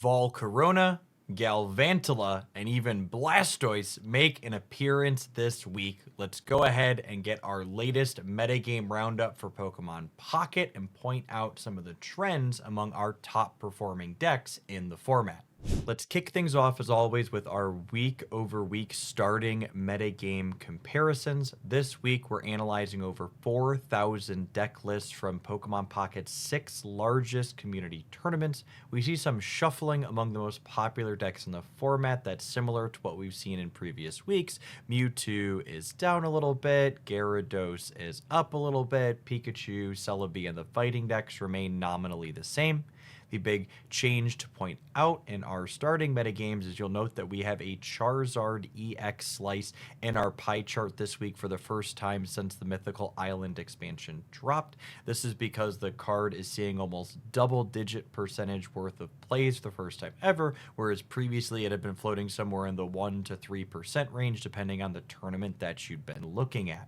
Volcarona, Galvantula, and even Blastoise make an appearance this week. Let's go ahead and get our latest metagame roundup for Pokemon Pocket and point out some of the trends among our top performing decks in the format. Let's kick things off as always with our week over week starting metagame comparisons. This week we're analyzing over 4,000 deck lists from Pokemon Pocket's 6 largest community tournaments. We see some shuffling among the most popular decks in the format that's similar to what we've seen in previous weeks. Mewtwo is down a little bit, Gyarados is up a little bit, Pikachu, Celebi, and the fighting decks remain nominally the same. The big change to point out in our starting metagames is you'll note that we have a Charizard EX slice in our pie chart this week for the first time since the Mythical Island expansion dropped. This is because the card is seeing almost double-digit percentage worth of plays for the first time ever, whereas previously it had been floating somewhere in the 1 to 3% range depending on the tournament that you'd been looking at.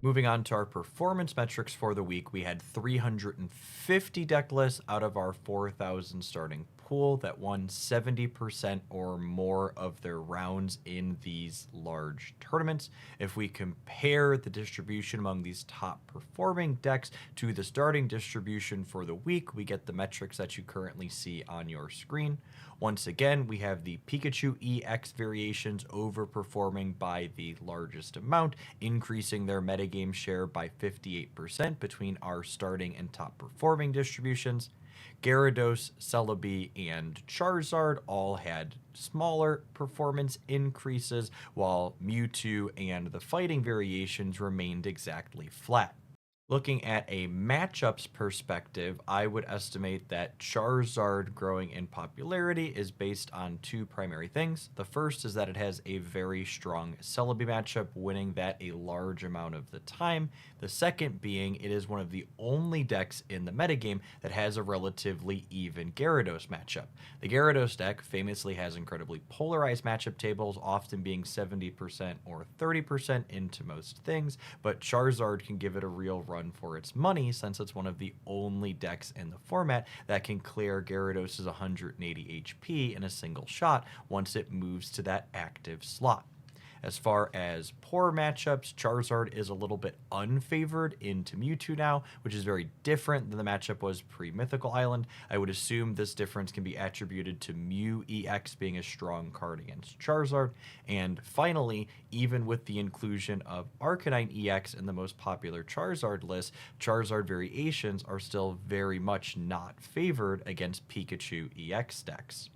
Moving on to our performance metrics for the week, we had 350 deck lists out of our 4,000 starting pool that won 70% or more of their rounds in these large tournaments. If we compare the distribution among these top performing decks to the starting distribution for the week, we get the metrics that you currently see on your screen. Once again, we have the Pikachu EX variations overperforming by the largest amount, increasing their metagame share by 58% between our starting and top performing distributions. Gyarados, Celebi, and Charizard all had smaller performance increases, while Mewtwo and the fighting variations remained exactly flat. Looking at a matchups perspective, I would estimate that Charizard growing in popularity is based on 2 primary things. The first is that it has a very strong Celebi matchup, winning that a large amount of the time. The second being it is one of the only decks in the metagame that has a relatively even Gyarados matchup. The Gyarados deck famously has incredibly polarized matchup tables, often being 70% or 30% into most things, but Charizard can give it a real run for its money since it's one of the only decks in the format that can clear Gyarados' 180 HP in a single shot once it moves to that active slot. As far as poor matchups, Charizard is a little bit unfavored into Mewtwo now, which is very different than the matchup was pre-Mythical Island. I would assume this difference can be attributed to Mew EX being a strong card against Charizard. And finally, even with the inclusion of Arcanine EX in the most popular Charizard list, Charizard variations are still very much not favored against Pikachu EX decks.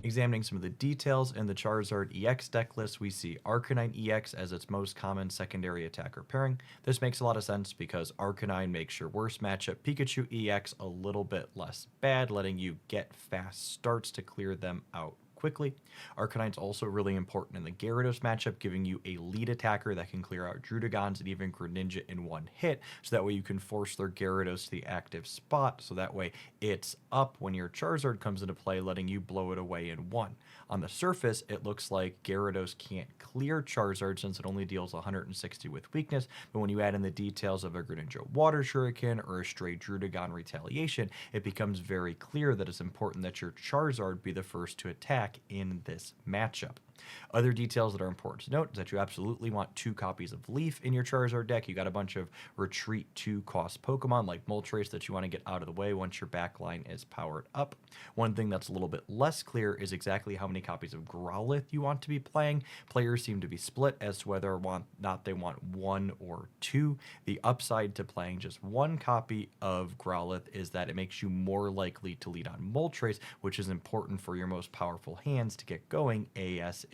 Examining some of the details in the Charizard EX deck list, we see Arcanine EX as its most common secondary attacker pairing. This makes a lot of sense because Arcanine makes your worst matchup Pikachu EX a little bit less bad, letting you get fast starts to clear them out quickly. Arcanine's also really important in the Gyarados matchup, giving you a lead attacker that can clear out Druddigons and even Greninja in one hit, so that way you can force their Gyarados to the active spot, so that way it's up when your Charizard comes into play, letting you blow it away in one. On the surface, it looks like Gyarados can't clear Charizard since it only deals 160 with weakness, but when you add in the details of a Greninja Water Shuriken or a stray Druddigon Retaliation, it becomes very clear that it's important that your Charizard be the first to attack in this matchup. Other details that are important to note is that you absolutely want 2 copies of Leaf in your Charizard deck. You got a bunch of retreat 2 cost Pokemon like Moltres that you want to get out of the way once your backline is powered up. One thing that's a little bit less clear is exactly how many copies of Growlithe you want to be playing. Players seem to be split as to whether or not they want 1 or 2. The upside to playing just 1 copy of Growlithe is that it makes you more likely to lead on Moltres, which is important for your most powerful hands to get going ASAP.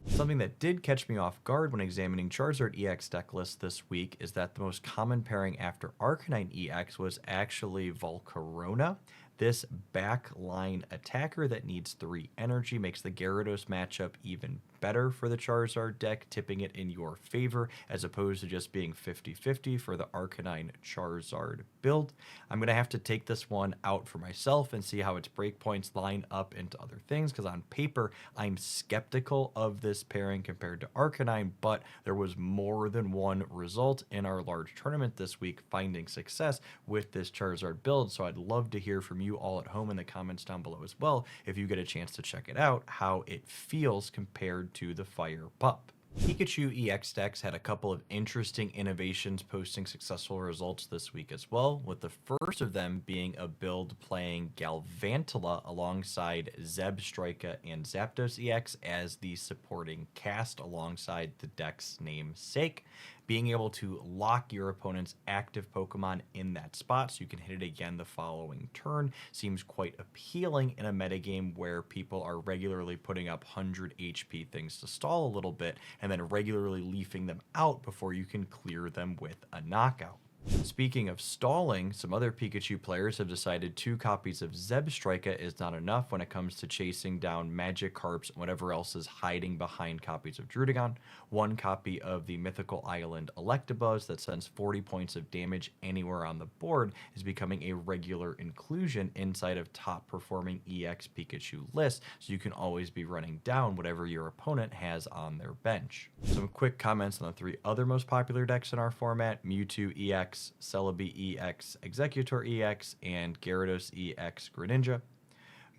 Something that did catch me off guard when examining Charizard EX deck lists this week is that the most common pairing after Arcanine EX was actually Volcarona. This backline attacker that needs 3 energy makes the Gyarados matchup even better for the Charizard deck, tipping it in your favor as opposed to just being 50-50 for the Arcanine Charizard build. I'm going to have to take this one out for myself and see how its breakpoints line up into other things, because on paper I'm skeptical of this pairing compared to Arcanine, but there was more than one result in our large tournament this week finding success with this Charizard build, so I'd love to hear from you you all at home in the comments down below as well, if you get a chance to check it out, how it feels compared to the Fire Pup. Pikachu EX decks had a couple of interesting innovations posting successful results this week as well, with the first of them being a build playing Galvantula alongside Zebstrika and Zapdos EX as the supporting cast alongside the deck's namesake. Being able to lock your opponent's active Pokemon in that spot so you can hit it again the following turn seems quite appealing in a metagame where people are regularly putting up 100 HP things to stall a little bit and then regularly leafing them out before you can clear them with a knockout. Speaking of stalling, some other Pikachu players have decided 2 copies of Zebstrika is not enough when it comes to chasing down Magikarps and whatever else is hiding behind copies of Druddigon. 1 copy of the Mythical Island Electabuzz that sends 40 points of damage anywhere on the board is becoming a regular inclusion inside of top performing EX Pikachu lists, so you can always be running down whatever your opponent has on their bench. Some quick comments on the 3 other most popular decks in our format: Mewtwo EX, Celebi EX, Executor EX, and Gyarados EX Greninja.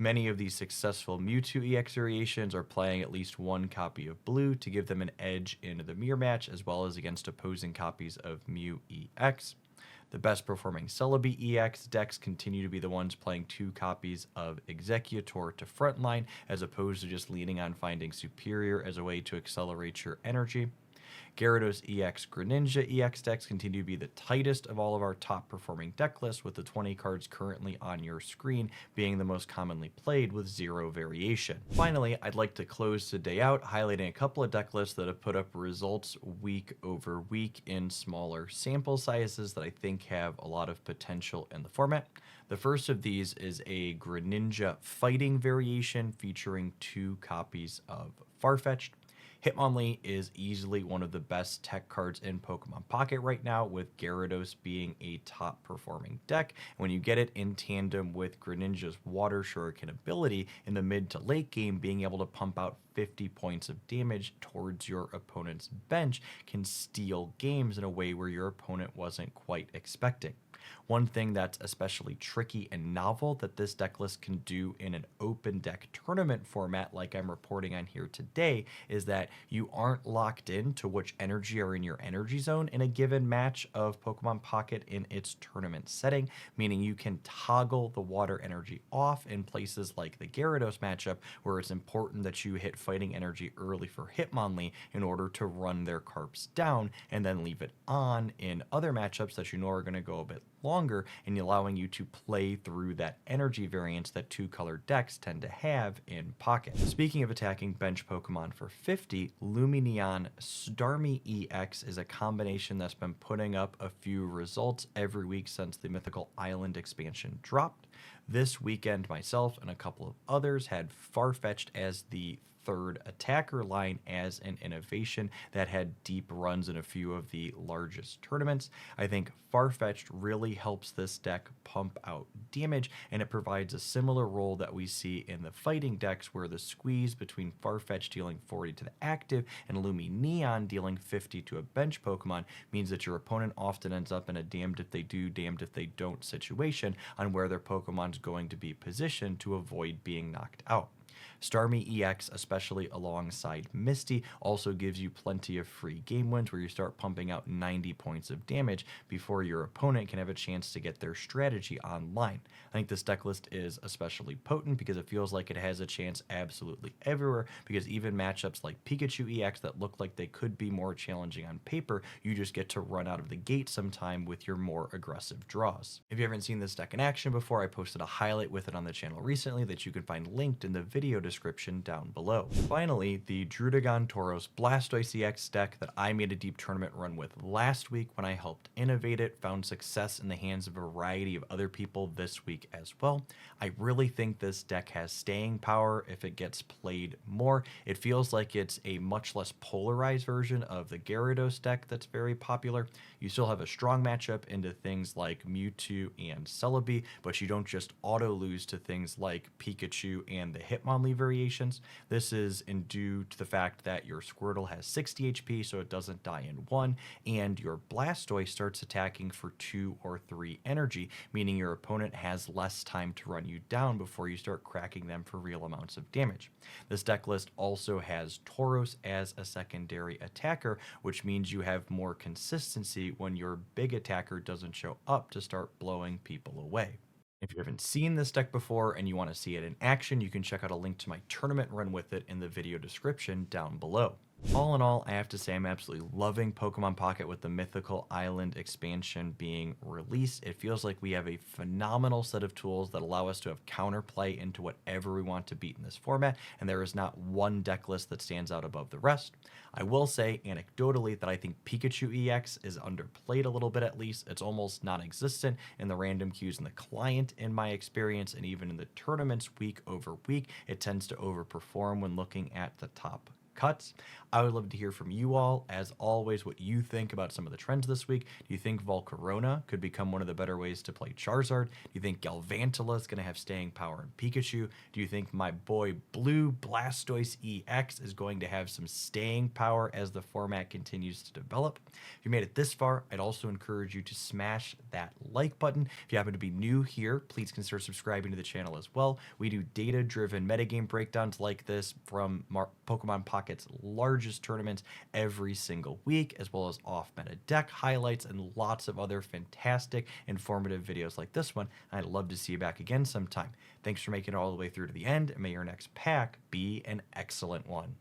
Many of these successful Mewtwo EX variations are playing at least 1 copy of Blue to give them an edge in the mirror match, as well as against opposing copies of Mew EX. The best performing Celebi EX decks continue to be the ones playing 2 copies of Executor to frontline, as opposed to just leaning on finding Superior as a way to accelerate your energy. Gyarados EX Greninja EX decks continue to be the tightest of all of our top performing deck lists, with the 20 cards currently on your screen being the most commonly played with 0 variation. Finally, I'd like to close the day out highlighting a couple of deck lists that have put up results week over week in smaller sample sizes that I think have a lot of potential in the format. The first of these is a Greninja fighting variation featuring 2 copies of Farfetch'd. Hitmonlee is easily one of the best tech cards in Pokemon Pocket right now, with Gyarados being a top performing deck. And when you get it in tandem with Greninja's Water Shuriken ability in the mid to late game, being able to pump out 50 points of damage towards your opponent's bench can steal games in a way where your opponent wasn't quite expecting. One thing that's especially tricky and novel that this deck list can do in an open deck tournament format like I'm reporting on here today is that you aren't locked in to which energy are in your energy zone in a given match of Pokemon Pocket in its tournament setting, meaning you can toggle the water energy off in places like the Gyarados matchup where it's important that you hit fighting energy early for Hitmonlee in order to run their Carps down, and then leave it on in other matchups that you know are going to go a bit longer and allowing you to play through that energy variance that 2-color decks tend to have in Pocket. Speaking of attacking bench Pokemon for 50, Lumineon Starmie EX is a combination that's been putting up a few results every week since the Mythical Island expansion dropped. This weekend, myself and a couple of others had Farfetch'd as the 3rd attacker line as an innovation that had deep runs in a few of the largest tournaments. I think Farfetch'd really helps this deck pump out damage, and it provides a similar role that we see in the fighting decks where the squeeze between Farfetch'd dealing 40 to the active and Lumineon dealing 50 to a bench Pokemon means that your opponent often ends up in a damned if they do, damned if they don't situation on where their Pokemon's going to be positioned to avoid being knocked out. Starmie EX, especially alongside Misty, also gives you plenty of free game wins where you start pumping out 90 points of damage before your opponent can have a chance to get their strategy online. I think this deck list is especially potent because it feels like it has a chance absolutely everywhere, because even matchups like Pikachu EX that look like they could be more challenging on paper, you just get to run out of the gate sometime with your more aggressive draws. If you haven't seen this deck in action before, I posted a highlight with it on the channel recently that you can find linked in the video description down below. Finally, the Druddigon Tauros Blastoise EX deck that I made a deep tournament run with last week when I helped innovate it found success in the hands of a variety of other people this week as well. I really think this deck has staying power if it gets played more. It feels like it's a much less polarized version of the Gyarados deck that's very popular. You still have a strong matchup into things like Mewtwo and Celebi, but you don't just auto lose to things like Pikachu and the Hitmonlee Hitmonlee variations. This is in due to the fact that your Squirtle has 60 HP, so it doesn't die in one, and your Blastoise starts attacking for 2 or 3 energy, meaning your opponent has less time to run you down before you start cracking them for real amounts of damage. This deck list also has Tauros as a secondary attacker, which means you have more consistency when your big attacker doesn't show up to start blowing people away. If you haven't seen this deck before and you want to see it in action, you can check out a link to my tournament run with it in the video description down below. All in all, I have to say I'm absolutely loving Pokemon Pocket with the Mythical Island expansion being released. It feels like we have a phenomenal set of tools that allow us to have counterplay into whatever we want to beat in this format, and there is not one deck list that stands out above the rest. I will say, anecdotally, that I think Pikachu EX is underplayed a little bit at least. It's almost non-existent in the random queues in the client in my experience, and even in the tournaments week over week, it tends to overperform when looking at the top cuts. I would love to hear from you all, as always, what you think about some of the trends this week. Do you think Volcarona could become one of the better ways to play Charizard? Do you think Galvantula is going to have staying power in Pikachu? Do you think my boy Blue Blastoise EX is going to have some staying power as the format continues to develop? If you made it this far, I'd also encourage you to smash that like button. If you happen to be new here, please consider subscribing to the channel as well. We do data-driven metagame breakdowns like this from Pokemon Pocket's largest tournaments every single week, as well as off-meta deck highlights and lots of other fantastic, informative videos like this one. I'd love to see you back again sometime. Thanks for making it all the way through to the end, and may your next pack be an excellent one.